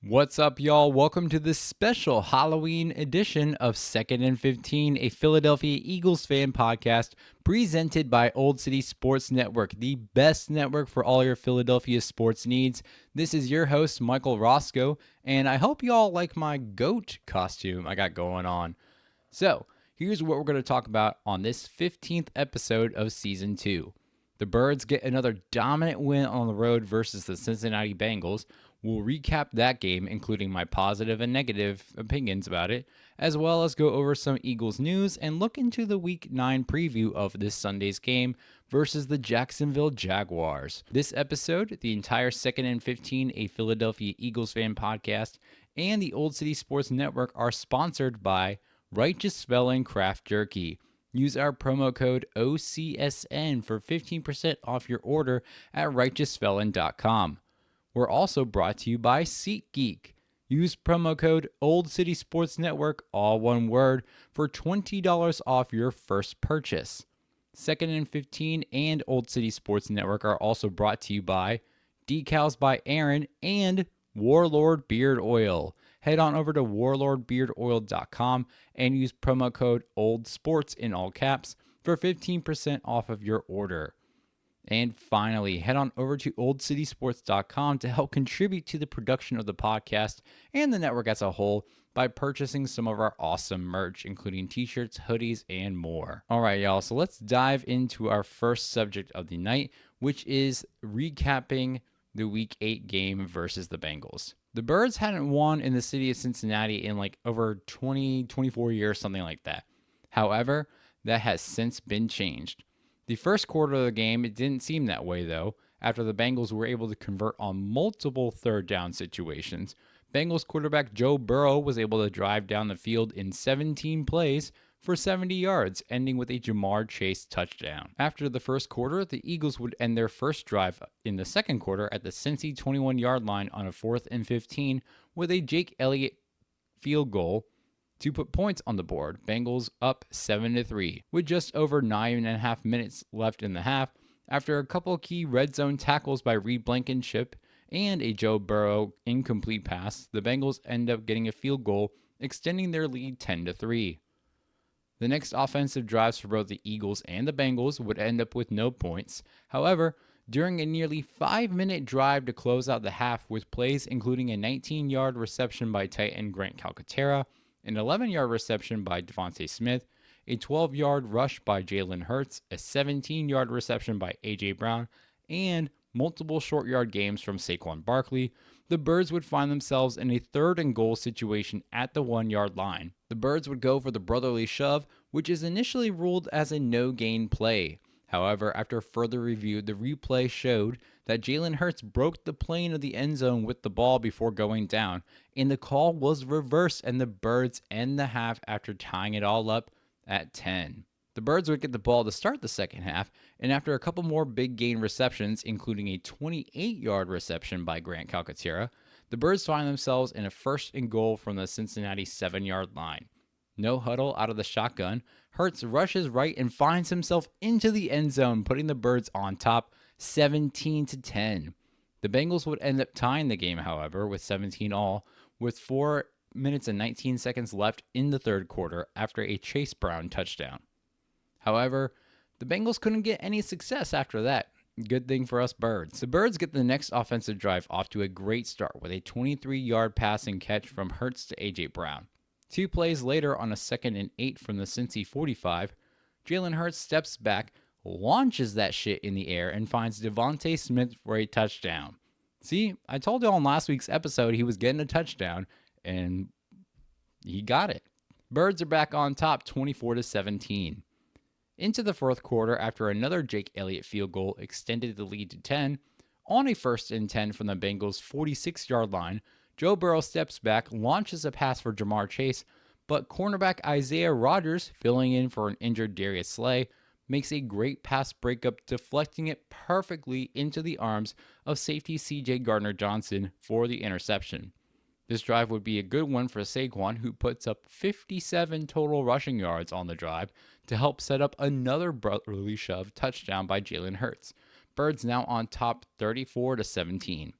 What's up, y'all? Welcome to this special Halloween edition of 2nd and 15, a Philadelphia Eagles fan podcast presented by Old City Sports Network, the best network for all your Philadelphia sports needs. This is your host, Michael Roscoe, and I hope y'all like my goat costume I got going on. So, here's what we're going to talk about on this 15th episode of Season 2. The Birds get another dominant win on the road versus the Cincinnati Bengals. We'll recap that game, including my positive and negative opinions about it, as well as go over some Eagles news and look into the Week 9 preview of this Sunday's game versus the Jacksonville Jaguars. This episode, the entire 2nd and 15, a Philadelphia Eagles fan podcast, and the Old City Sports Network are sponsored by Righteous Spelling Craft Jerky. Use our promo code OCSN for 15% off your order at righteousfelon.com. We're also brought to you by SeatGeek. Use promo code Old City Sports Network, all one word, for $20 off your first purchase. 2nd and 15 and Old City Sports Network are also brought to you by Decals by Aaron and Warlord Beard Oil. Head on over to warlordbeardoil.com and use promo code OLDSPORTS in all caps for 15% off of your order. And finally, head on over to oldcitysports.com to help contribute to the production of the podcast and the network as a whole by purchasing some of our awesome merch, including t-shirts, hoodies, and more. All right, y'all, so let's dive into our first subject of the night, which is recapping the Week 8 game versus the Bengals. The Birds hadn't won in the city of Cincinnati in like over 24 years, something like that. However, that has since been changed. The first quarter of the game, it didn't seem that way, though, after the Bengals were able to convert on multiple third down situations. Bengals quarterback Joe Burrow was able to drive down the field in 17 plays for 70 yards, ending with a Jamar Chase touchdown. After the first quarter, the Eagles would end their first drive in the second quarter at the Cincy 21-yard line on a 4th and 15 with a Jake Elliott field goal to put points on the board. Bengals up 7-3 with just over 9.5 minutes left in the half. After a couple key red zone tackles by Reed Blankenship and a Joe Burrow incomplete pass, the Bengals end up getting a field goal, extending their lead 10-3. The next offensive drives for both the Eagles and the Bengals would end up with no points. However, during a nearly 5-minute drive to close out the half with plays including a 19-yard reception by tight end Grant Calcaterra, an 11-yard reception by Devontae Smith, a 12-yard rush by Jalen Hurts, a 17-yard reception by A.J. Brown, and multiple short yard games from Saquon Barkley, the Birds would find themselves in a 3rd and goal situation at the 1-yard line. The Birds would go for the brotherly shove, which is initially ruled as a no-gain play. However, after further review, the replay showed that Jalen Hurts broke the plane of the end zone with the ball before going down, and the call was reversed, and the Birds end the half after tying it all up at 10. The Birds would get the ball to start the second half, and after a couple more big gain receptions, including a 28-yard reception by Grant Calcaterra, the Birds find themselves in a 1st and goal from the Cincinnati 7-yard line. No huddle out of the shotgun, Hurts rushes right and finds himself into the end zone, putting the Birds on top 17-10. The Bengals would end up tying the game, however, with 17 all, with 4 minutes and 19 seconds left in the third quarter after a Chase Brown touchdown. However, the Bengals couldn't get any success after that. Good thing for us Birds. The Birds get the next offensive drive off to a great start with a 23-yard passing catch from Hurts to A.J. Brown. 2 plays later on a 2nd and 8 from the Cincy 45, Jalen Hurts steps back, launches that shit in the air, and finds Devontae Smith for a touchdown. See, I told you on last week's episode he was getting a touchdown, and he got it. Birds are back on top 24-17. Into the fourth quarter, after another Jake Elliott field goal extended the lead to 10, on a 1st and 10 from the Bengals' 46-yard line, Joe Burrow steps back, launches a pass for Jamar Chase, but cornerback Isaiah Rodgers, filling in for an injured Darius Slay, makes a great pass breakup, deflecting it perfectly into the arms of safety C.J. Gardner-Johnson for the interception. This drive would be a good one for Saquon, who puts up 57 total rushing yards on the drive to help set up another brotherly shove touchdown by Jalen Hurts. Birds now on top 34-17.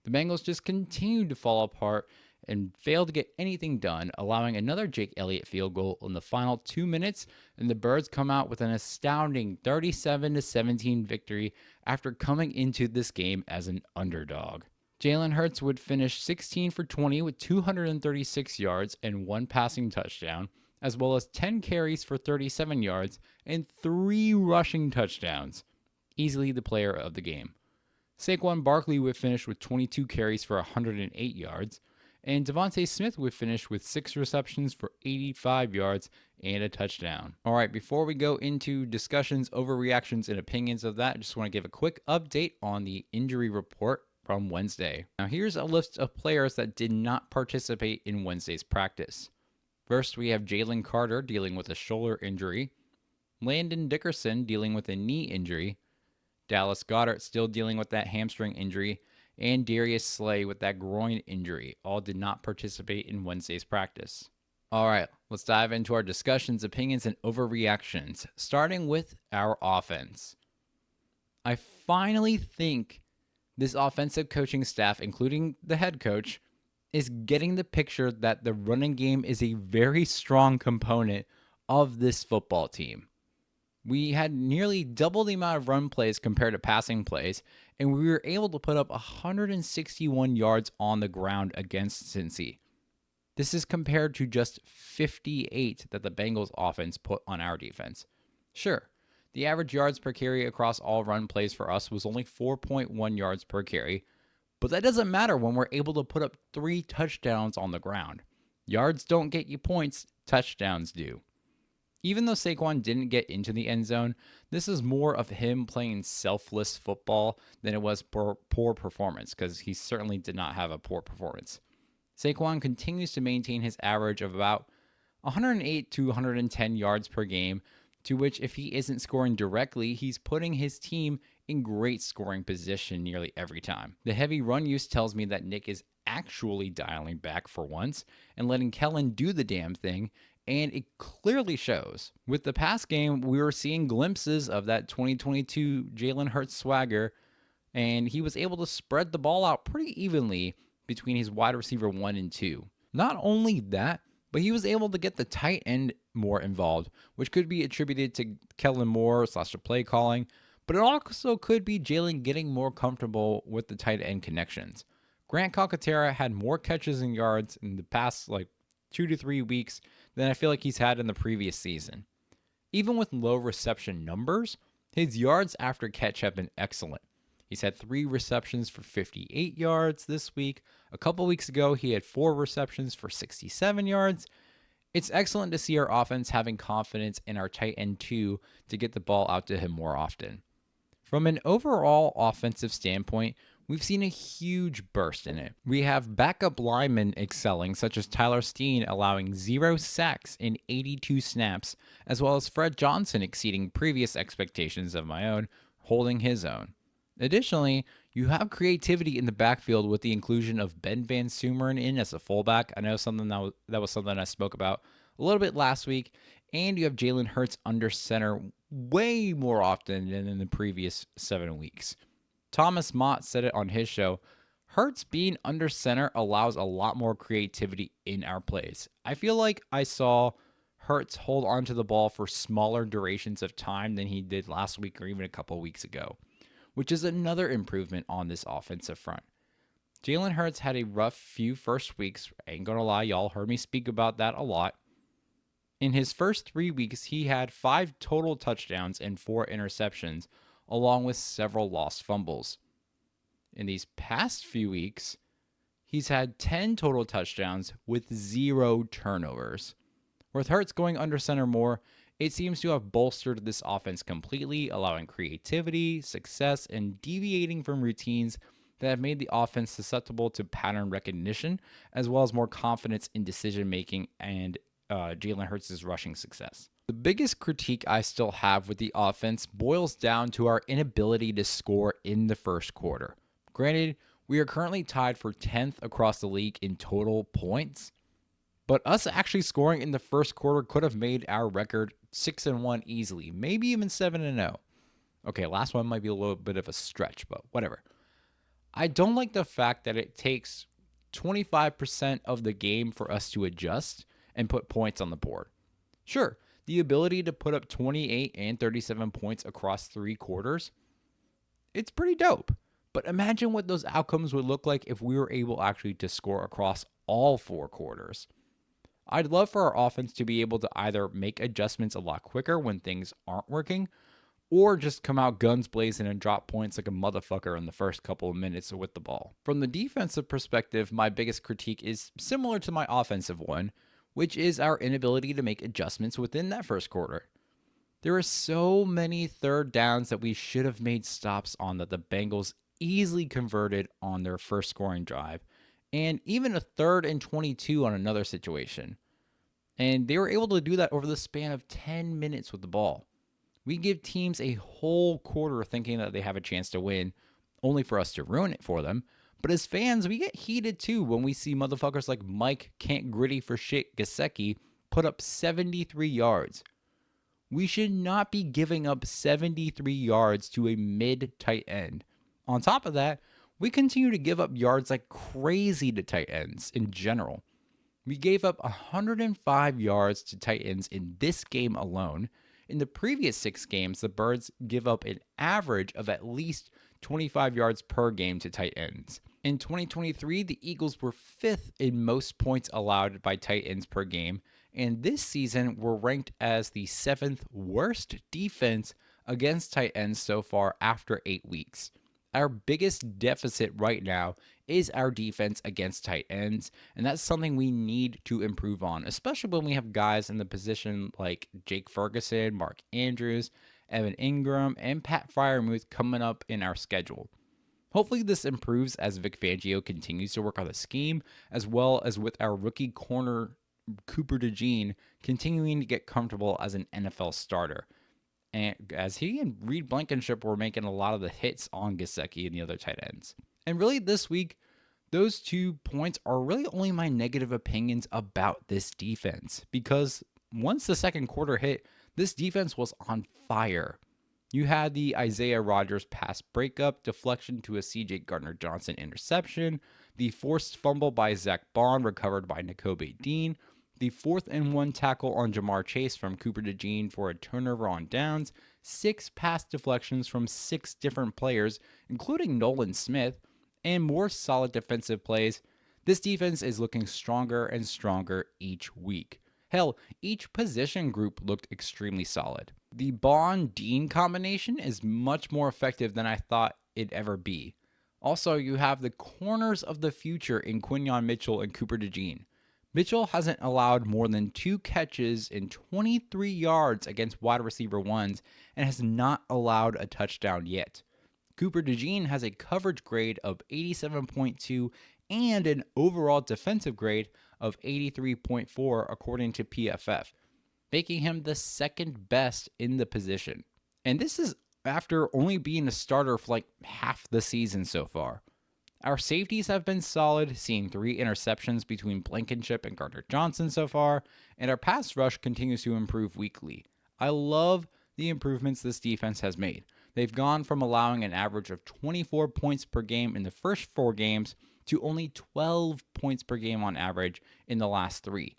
The Bengals just continued to fall apart and failed to get anything done, allowing another Jake Elliott field goal in the final 2 minutes, and the Birds come out with an astounding 37-17 victory after coming into this game as an underdog. Jalen Hurts would finish 16 for 20 with 236 yards and 1 passing touchdown, as well as 10 carries for 37 yards and 3 rushing touchdowns. Easily the player of the game. Saquon Barkley would finish with 22 carries for 108 yards, and Devontae Smith would finish with 6 receptions for 85 yards and a touchdown. All right, before we go into discussions, overreactions, and opinions of that, I just want to give a quick update on the injury report from Wednesday. Now, here's a list of players that did not participate in Wednesday's practice. First, we have Jalen Carter dealing with a shoulder injury, Landon Dickerson dealing with a knee injury, Dallas Goedert still dealing with that hamstring injury, and Darius Slay with that groin injury. All did not participate in Wednesday's practice. All right, let's dive into our discussions, opinions, and overreactions, starting with our offense. I finally think this offensive coaching staff, including the head coach, is getting the picture that the running game is a very strong component of this football team. We had nearly double the amount of run plays compared to passing plays, and we were able to put up 161 yards on the ground against Cincy. This is compared to just 58 that the Bengals offense put on our defense. Sure, the average yards per carry across all run plays for us was only 4.1 yards per carry, but that doesn't matter when we're able to put up 3 touchdowns on the ground. Yards don't get you points, touchdowns do. Even though Saquon didn't get into the end zone, this is more of him playing selfless football than it was poor performance, because he certainly did not have a poor performance. Saquon continues to maintain his average of about 108 to 110 yards per game, to which if he isn't scoring directly, he's putting his team in great scoring position nearly every time. The heavy run use tells me that Nick is actually dialing back for once and letting Kellen do the damn thing, and it clearly shows. With the pass game, we were seeing glimpses of that 2022 Jalen Hurts swagger, and he was able to spread the ball out pretty evenly between his wide receiver 1 and 2. Not only that, but he was able to get the tight end more involved, which could be attributed to Kellen Moore / the play calling, but it also could be Jalen getting more comfortable with the tight end connections. Grant Calcaterra had more catches and yards in the past 2 to 3 weeks than I feel like he's had in the previous season. Even with low reception numbers, his yards after catch have been excellent. He's had 3 receptions for 58 yards this week. A couple weeks ago, he had 4 receptions for 67 yards. It's excellent to see our offense having confidence in our tight end 2 to get the ball out to him more often. From an overall offensive standpoint, we've seen a huge burst in it. We have backup linemen excelling, such as Tyler Steen allowing 0 sacks in 82 snaps, as well as Fred Johnson exceeding previous expectations of my own, holding his own. Additionally, you have creativity in the backfield with the inclusion of Ben Van Sumeren in as a fullback. I know that was something I spoke about a little bit last week. And you have Jalen Hurts under center way more often than in the previous 7 weeks. Thomas Mott said it on his show, Hurts being under center allows a lot more creativity in our plays. I feel like I saw Hurts hold onto the ball for smaller durations of time than he did last week or even a couple weeks ago, which is another improvement on this offensive front. Jalen Hurts had a rough few first weeks. I ain't gonna lie, y'all heard me speak about that a lot. In his first 3 weeks, he had 5 total touchdowns and 4 interceptions, along with several lost fumbles. In these past few weeks, He's had 10 total touchdowns with 0 turnovers. With Hurts going under center more, it seems to have bolstered this offense completely, allowing creativity, success, and deviating from routines that have made the offense susceptible to pattern recognition, as well as more confidence in decision making and Jalen Hurts' rushing success. The biggest critique I still have with the offense boils down to our inability to score in the first quarter. Granted, we are currently tied for 10th across the league in total points, but us actually scoring in the first quarter could have made our record 6-1 easily, maybe even 7-0. Okay, last one might be a little bit of a stretch, but whatever. I don't like the fact that it takes 25% of the game for us to adjust and put points on the board. Sure, the ability to put up 28 and 37 points across 3 quarters, it's pretty dope. But imagine what those outcomes would look like if we were able actually to score across all 4 quarters. I'd love for our offense to be able to either make adjustments a lot quicker when things aren't working, or just come out guns blazing and drop points like a motherfucker in the first couple of minutes with the ball. From the defensive perspective, my biggest critique is similar to my offensive one, which is our inability to make adjustments within that first quarter. There are so many third downs that we should have made stops on that the Bengals easily converted on their first scoring drive, and even a 3rd and 22 on another situation. And they were able to do that over the span of 10 minutes with the ball. We give teams a whole quarter thinking that they have a chance to win, only for us to ruin it for them. But as fans, we get heated too when we see motherfuckers like Mike Can't Gritty for Shit Gesicki put up 73 yards. We should not be giving up 73 yards to a mid-tight end. On top of that, we continue to give up yards like crazy to tight ends in general. We gave up 105 yards to tight ends in this game alone. In the previous 6 games, the Birds give up an average of at least 25 yards per game to tight ends. In 2023, the Eagles were 5th in most points allowed by tight ends per game, and this season we're ranked as the 7th worst defense against tight ends so far after 8 weeks. Our biggest deficit right now is our defense against tight ends, and that's something we need to improve on, especially when we have guys in the position like Jake Ferguson, Mark Andrews, Evan Ingram, and Pat Freiermuth coming up in our schedule. Hopefully this improves as Vic Fangio continues to work on the scheme, as well as with our rookie corner Cooper DeJean continuing to get comfortable as an NFL starter. And as he and Reed Blankenship were making a lot of the hits on Gesicki and the other tight ends. And really this week, those 2 points are really only my negative opinions about this defense. Because once the second quarter hit, this defense was on fire. You had the Isaiah Rodgers pass breakup, deflection to a CJ Gardner-Johnson interception, the forced fumble by Zach Bond recovered by Nakobe Dean, the 4th and 1 tackle on Jamar Chase from Cooper DeJean for a turnover on downs, 6 pass deflections from 6 different players, including Nolan Smith, and more solid defensive plays. This defense is looking stronger and stronger each week. Hell, each position group looked extremely solid. The Bond-Dean combination is much more effective than I thought it'd ever be. Also, you have the corners of the future in Quinyon Mitchell and Cooper DeJean. Mitchell hasn't allowed more than 2 catches in 23 yards against wide receiver ones and has not allowed a touchdown yet. Cooper DeJean has a coverage grade of 87.2 and an overall defensive grade of 83.4 according to PFF, making him the 2nd best in the position. And this is after only being a starter for like half the season so far. Our safeties have been solid, seeing 3 interceptions between Blankenship and Gardner-Johnson so far, and our pass rush continues to improve weekly. I love the improvements this defense has made. They've gone from allowing an average of 24 points per game in the first 4 games to only 12 points per game on average in the last 3.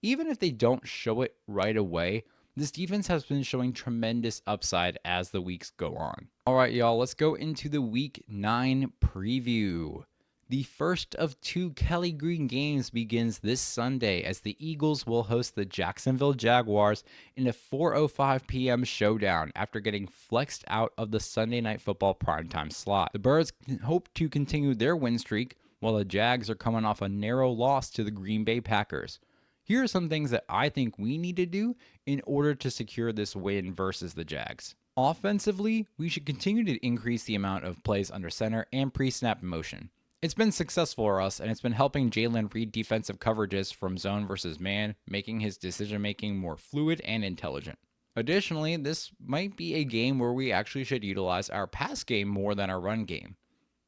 Even if they don't show it right away, this defense has been showing tremendous upside as the weeks go on. All right, y'all, let's go into the Week 9 preview. The first of 2 Kelly Green games begins this Sunday as the Eagles will host the Jacksonville Jaguars in a 4:05 p.m. showdown after getting flexed out of the Sunday Night Football primetime slot. The Birds hope to continue their win streak while the Jags are coming off a narrow loss to the Green Bay Packers. Here are some things that I think we need to do in order to secure this win versus the Jags. Offensively, we should continue to increase the amount of plays under center and pre-snap motion. It's been successful for us, and it's been helping Jalen read defensive coverages from zone versus man, making his decision-making more fluid and intelligent. Additionally, this might be a game where we actually should utilize our pass game more than our run game.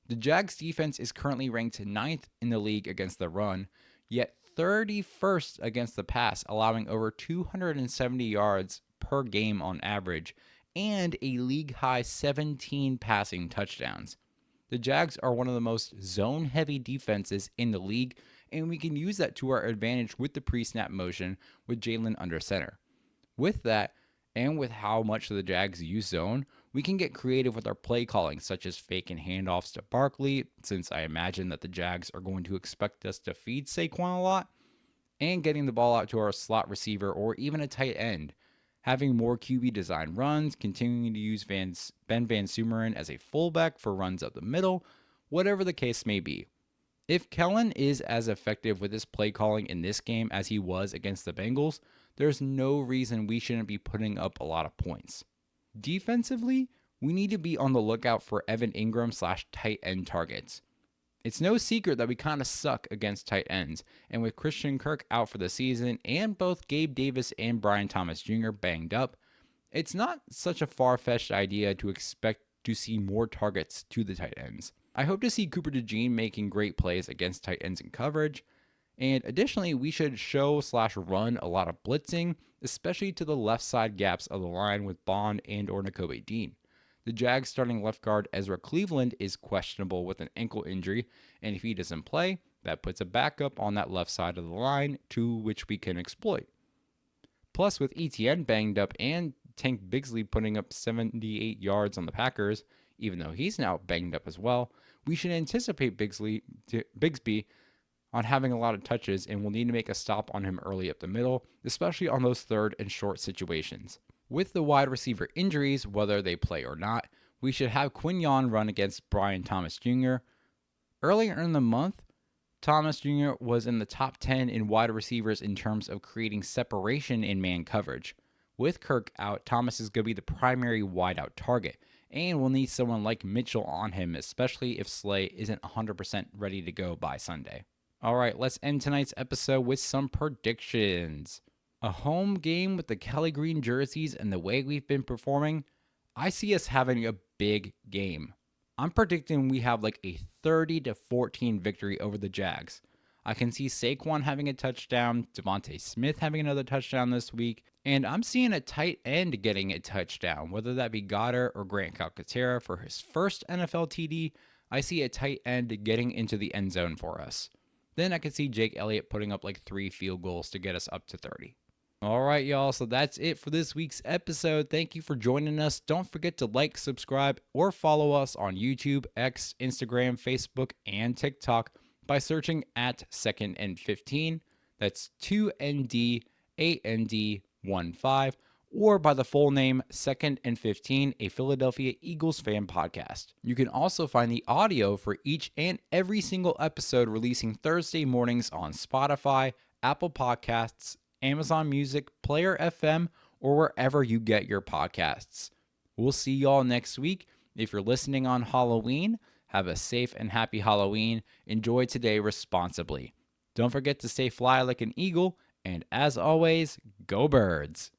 The Jags defense is currently ranked 9th in the league against the run, yet 31st against the pass, allowing over 270 yards per game on average, and a league-high 17 passing touchdowns. The Jags are one of the most zone-heavy defenses in the league, and we can use that to our advantage with the pre-snap motion with Jalen under center. With that, and with how much the Jags use zone, we can get creative with our play calling, such as faking handoffs to Barkley, since I imagine that the Jags are going to expect us to feed Saquon a lot, and getting the ball out to our slot receiver or even a tight end. Having more QB design runs, continuing to use Ben Van Sumeren as a fullback for runs up the middle, whatever the case may be. If Kellen is as effective with his play calling in this game as he was against the Bengals, there's no reason we shouldn't be putting up a lot of points. Defensively, we need to be on the lookout for Evan Ingram / tight end targets. It's no secret that we kind of suck against tight ends, and with Christian Kirk out for the season and both Gabe Davis and Brian Thomas Jr. banged up, it's not such a far-fetched idea to expect to see more targets to the tight ends. I hope to see Cooper DeJean making great plays against tight ends in coverage, and additionally, we should show/run a lot of blitzing, especially to the left side gaps of the line with Bond and or Nakobe Dean. The Jags starting left guard Ezra Cleveland is questionable with an ankle injury, and if he doesn't play, that puts a backup on that left side of the line to which we can exploit. Plus, with ETN banged up and Tank Bixley putting up 78 yards on the Packers, even though he's now banged up as well, we should anticipate Bigsby on having a lot of touches, and we'll need to make a stop on him early up the middle, especially on those third and short situations. With the wide receiver injuries, whether they play or not, we should have Quinyon run against Brian Thomas Jr. Earlier in the month, Thomas Jr. was in the top 10 in wide receivers in terms of creating separation in man coverage. With Kirk out, Thomas is going to be the primary wideout target, and we'll need someone like Mitchell on him, especially if Slay isn't 100% ready to go by Sunday. All right, let's end tonight's episode with some predictions. A home game with the Kelly Green jerseys and the way we've been performing, I see us having a big game. I'm predicting we have like a 30-14 victory over the Jags. I can see Saquon having a touchdown, Devontae Smith having another touchdown this week, and I'm seeing a tight end getting a touchdown, whether that be Goddard or Grant Calcaterra for his first NFL TD. I see a tight end getting into the end zone for us. Then I could see Jake Elliott putting up like 3 field goals to get us up to 30. All right, y'all. So that's it for this week's episode. Thank you for joining us. Don't forget to like, subscribe, or follow us on YouTube, X, Instagram, Facebook, and TikTok by searching at 2nd and 15. That's 2ND8ND15, or by the full name 2nd and 15, a Philadelphia Eagles fan podcast. You can also find the audio for each and every single episode releasing Thursday mornings on Spotify, Apple Podcasts, Amazon Music, Player FM, or wherever you get your podcasts. We'll see y'all next week. If you're listening on Halloween, have a safe and happy Halloween. Enjoy today responsibly. Don't forget to stay fly like an eagle, and as always, go Birds!